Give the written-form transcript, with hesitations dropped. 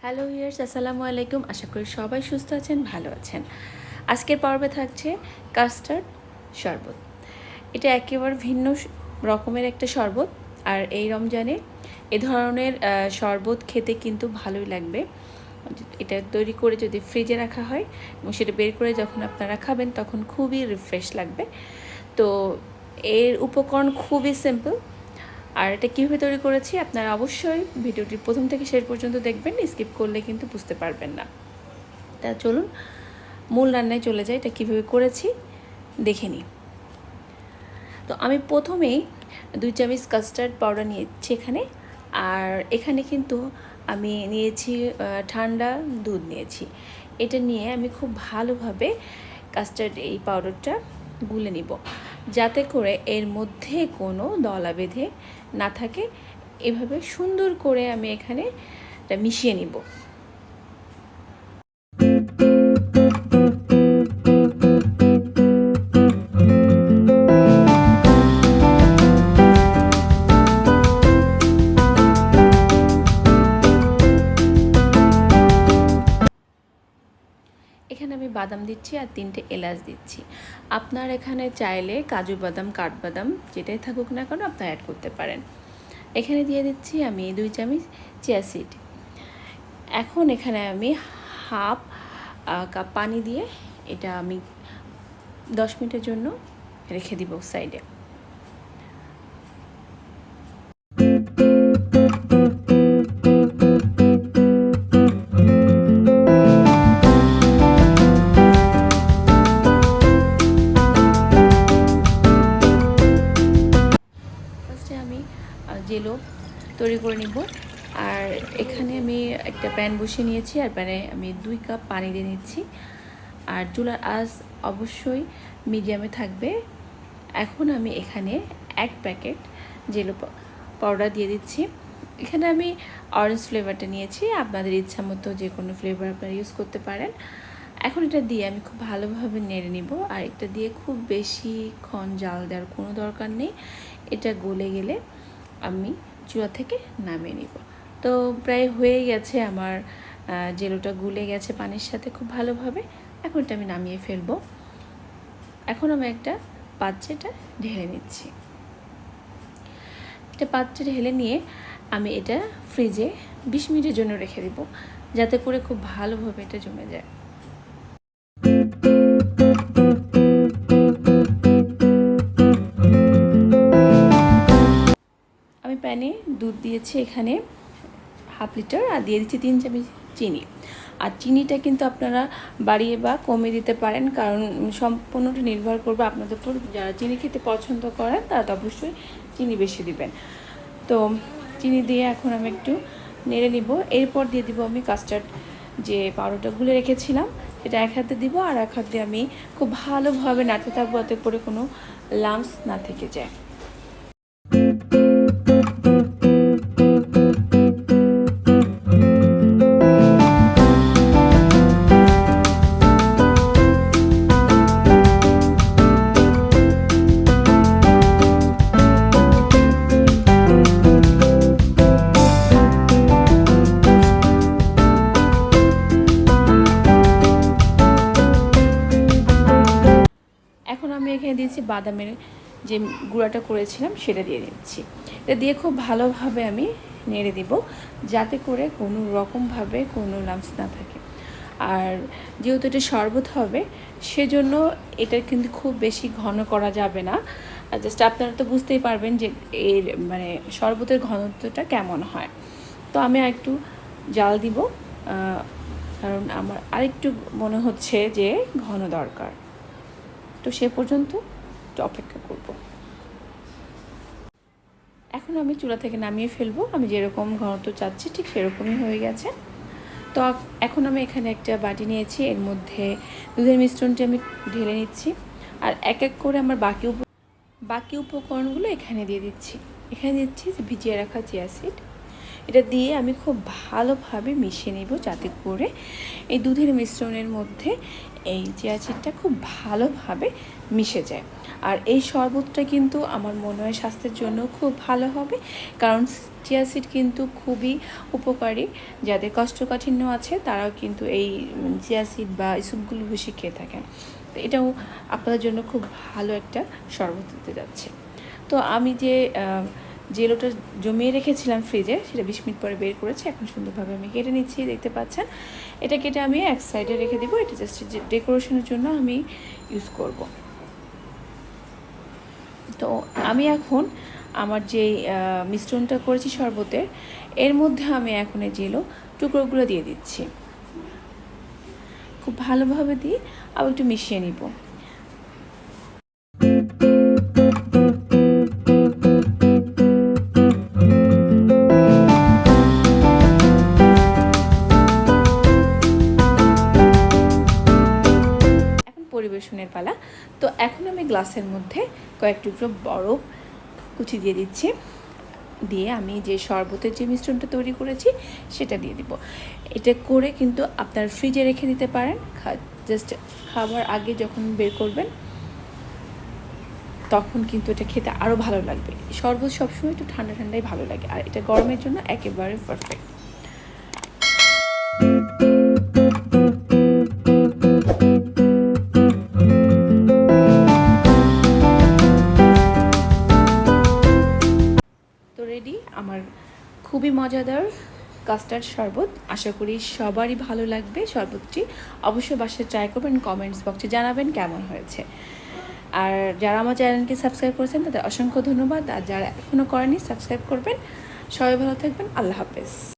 Hello years, আসসালামু আলাইকুম। আশা করি সবাই সুস্থ আছেন, ভালো আছেন। আজকের পর্বে থাকছে কাস্টার্ড শরবত। এটা একেবারে ভিন্ন রকমের একটা শরবত। আর এই রমজানে এ ধরনের শরবত খেতে কিন্তু ভালোই লাগবে। এটা তৈরি করে যদি ফ্রিজে রাখা হয় এবং সেটা বের করে যখন আপনারা খাবেন তখন খুবই রিফ্রেশ লাগবে। তো এর উপকরণ খুবই সিম্পল। আর এটা কীভাবে তৈরি করেছি আপনারা অবশ্যই ভিডিওটি প্রথম থেকে শেষ পর্যন্ত দেখবেন, স্কিপ করলে কিন্তু বুঝতে পারবেন না। তা চলুন মূল রান্নায় চলে যাই, এটা কীভাবে করেছি দেখে নিই। তো আমি প্রথমেই 2 চামচ কাস্টার্ড পাউডার নিয়েছি এখানে। আর এখানে কিন্তু আমি নিয়েছি ঠান্ডা দুধ নিয়েছি। এটা নিয়ে আমি খুব ভালোভাবে কাস্টার্ড এই পাউডারটা গুলে নিব, যাতে করে এর মধ্যে কোনো দলা বেঁধে না থাকে। এভাবে সুন্দর করে আমি এখানে এটা মিশিয়ে নিব। এখানে আমি বাদাম দিচ্ছি আর 3টে এলাচ দিচ্ছি। আপনার এখানে চাইলে কাজু বাদাম, কাঠবাদাম যেটাই থাকুক না কেন আপনারা অ্যাড করতে পারেন। এখানে দিয়ে দিচ্ছি আমি 2 চামচ চিয়া সিড। এখন এখানে আমি হাফ কাপ পানি দিয়ে এটা আমি 10 মিনিটের জন্য রেখে দিব সাইডে। আমি জেলো তৈরি করে নিব। আর এখানে আমি একটা প্যান বসিয়ে নিয়েছি, আর প্যানে আমি 2 কাপ পানি দিয়ে নিচ্ছি। আর চুলার আঁচ অবশ্যই মিডিয়ামে থাকবে। এখন আমি এখানে 1 প্যাকেট জেলো পাউডার দিয়ে দিচ্ছি। এখানে আমি অরেঞ্জ ফ্লেভারটা নিয়েছি, আপনাদের ইচ্ছা মতো যে কোনো ফ্লেভার আপনারা ইউজ করতে পারেন। এখন এটা দিয়ে আমি খুব ভালোভাবে নেড়ে নিব। আর এটা দিয়ে খুব বেশিক্ষণ জাল দেওয়ার কোনো দরকার নেই। এটা গলে গেলে আমি চুলা থেকে নামিয়ে নিব। তো প্রায় হয়ে গেছে আমার, জেলোটা গুলে গেছে পানির সাথে খুব ভালোভাবে। এখন এটা আমি নামিয়ে ফেলবো। এখন আমি একটা পাত্রে এটা ঢেলে নিচ্ছি। একটা পাত্রে ঢেলে নিয়ে আমি এটা ফ্রিজে 20 মিনিটের জন্য রেখে দিব, যাতে করে খুব ভালোভাবে এটা জমে যায়। আমি প্যানে দুধ দিয়েছি এখানে হাফ লিটার, আর দিয়ে দিচ্ছি 3 চামচ চিনি। আর চিনিটা কিন্তু আপনারা বাড়িয়ে বা কমিয়ে দিতে পারেন, কারণ সম্পূর্ণটা নির্ভর করবে আপনাদের উপর। যারা চিনি খেতে পছন্দ করেন তারা তো অবশ্যই চিনি বেশি দিবেন। তো চিনি দিয়ে এখন আমি একটু নেড়ে নিব। এরপর দিয়ে দিব আমি কাস্টার্ড যে পাউডারটা গুলে রেখেছিলাম, এটা এক হাতে দিব, আর এক হাতে আমি খুব ভালোভাবে নাড়তে থাকবো, যাতে করে কোনো লাম্পস না থেকে যায়। এখন আমি এখানে দিয়েছি বাদামের যে গুঁড়াটা করেছিলাম সেটা দিয়ে দিচ্ছি। এটা দিয়ে খুব ভালোভাবে আমি নেড়ে দিব, যাতে করে কোনো রকমভাবে কোনো লাম্পস না থাকে। আর যেহেতু এটা শরবত হবে, সেজন্য এটা কিন্তু খুব বেশি ঘন করা যাবে না। জাস্ট আপনারা তো বুঝতেই পারবেন যে এর মানে শরবতের ঘনত্বটা কেমন হয়। তো আমি একটু জাল দিব, কারণ আমার আরেকটু মনে হচ্ছে যে ঘন দরকার। তো সে পর্যন্ত অপেক্ষা করব। এখন আমি চুলা থেকে নামিয়ে ফেলবো। আমি যেরকম ঘনত্ব চাচ্ছি ঠিক সেরকমই হয়ে গেছে। তো এখন আমি এখানে একটা বাটি নিয়েছি, এর মধ্যে দুধের মিশ্রণটি আমি ঢেলে নিচ্ছি। আর এক এক করে আমার বাকি উপকরণগুলো এখানে দিয়ে দিচ্ছি। এখানে দিচ্ছি ভিজিয়ে রাখা চিয়া সিড, এটা দিয়ে আমি খুব ভালোভাবে মিশিয়ে নেব, যাতে করে এই দুধের মিশ্রণের মধ্যে এই চিয়া সিডটা খুব ভালোভাবে মিশে যায়। আর এই শরবতটা কিন্তু আমার মনে হয় স্বাস্থ্যের জন্য খুব ভালো হবে, কারণ চিয়া সিড কিন্তু খুবই উপকারী। যাদের কোষ্ঠকাঠিন্য আছে তারাও কিন্তু এই চিয়া সিড বা স্যুপগুলো বেশি খেয়ে থাকেন। তো এটাও আপনাদের জন্য খুব ভালো একটা শরবত হতে যাচ্ছে। তো আমি যে জেলোটা জমিয়ে রেখেছিলাম ফ্রিজে, সেটা 20 মিনিট পরে বের করেছি। এখন সুন্দরভাবে আমি কেটে নিচ্ছি, দেখতে পাচ্ছেন। এটা কেটে আমি এক সাইডে রেখে দেবো, এটা জাস্ট ডেকোরেশনের জন্য আমি ইউজ করব। তো আমি এখন আমার যে মিশ্রণটা করেছি শরবতের, এর মধ্যে আমি এখন এই জেলো টুকরোগুলো দিয়ে দিচ্ছি। খুব ভালোভাবে দিয়ে আবার একটু মিশিয়ে নিব। পরিবেশনের পালা। তো এখন আমি গ্লাসের মধ্যে কয়েক টুকরো বরফ কুচি দিয়ে দিচ্ছি, দিয়ে আমি যে শরবতের যে মিশ্রণটা তৈরি করেছি সেটা দিয়ে দিব। এটা করে কিন্তু আপনার ফ্রিজে রেখে দিতে পারেন, জাস্ট খাবার আগে যখন বের করবেন তখন কিন্তু এটা খেতে আরও ভালো লাগবে। শরবত সবসময় একটু ঠান্ডা ঠান্ডাই ভালো লাগে, আর এটা গরমের জন্য একেবারে পারফেক্ট। রেডি আমার খুবই মজাদার কাস্টার্ড শরবত। আশা করি সবারই ভালো লাগবে শরবতটি। অবশ্যই বাসায় ট্রাই করবেন, কমেন্টস বক্সে জানাবেন কেমন হয়েছে। আর যারা আমার চ্যানেলকে সাবস্ক্রাইব করেছেন তাদের অসংখ্য ধন্যবাদ, আর যারা এখনও করেনি সাবস্ক্রাইব করবেন। সবাই ভালো থাকবেন, আল্লাহ হাফেজ।